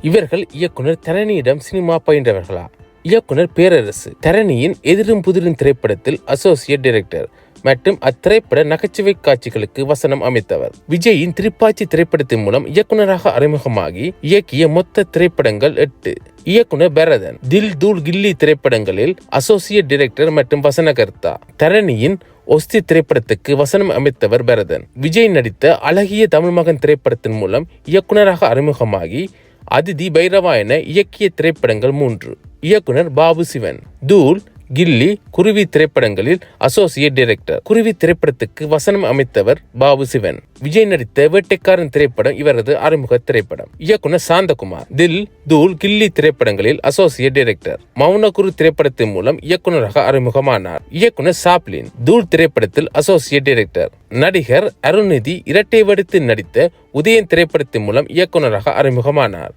இவர்கள் இயக்குனர் தரணியிடம் சினிமா பயின்றவர்களா? இயக்குனர் பேரரசு தரணியின் எதிரும் புதிரும் திரைப்படத்தில் அசோசியேட் டைரக்டர் மற்றும் அத்திரைப்பட நகைச்சுவை காட்சிகளுக்கு வசனம் அமைத்தவர். விஜயின் திருப்பாச்சி திரைப்படத்தின் மூலம் இயக்குனராக அறிமுகமாகி இயக்கிய மொத்த திரைப்படங்கள் 8. இயக்குனர் பரதன் தில் தூள் கில்லி திரைப்படங்களில் அசோசியேட் டைரக்டர் மற்றும் வசனகர்த்தா. தரணியின் ஒஸ்தி திரைப்படத்துக்கு வசனம் அமைத்தவர் பரதன். விஜய் நடித்த அழகிய தமிழ் மகன் திரைப்படத்தின் மூலம் இயக்குனராக அறிமுகமாகி அதிதி பைரவா என இயக்கிய திரைப்படங்கள் 3. இயக்குனர் பாபு சிவன் தூள் கில்லி குருவி திரைப்படங்களில் அசோசியேட் டைரக்டர். குருவி திரைப்படத்துக்கு வசனம் அமைத்தவர் பாபு சிவன். விஜய் நடித்த வேட்டைக்காரன் திரைப்படம் இவரது அறிமுக திரைப்படம். இயக்குனர் சாந்தகுமார் தில் தூள் கில்லி திரைப்படங்களில் அசோசியேட் டைரக்டர். மௌனகுரு திரைப்படத்தின் மூலம் இயக்குனராக அறிமுகமானார். இயக்குனர் சாப்ளின் தூள் திரைப்படத்தில் அசோசியேட் டைரக்டர். நடிகர் அருண்நிதி இரட்டை வடித்து நடித்த உதயன் திரைப்படத்தின் மூலம் இயக்குனராக அறிமுகமானார்.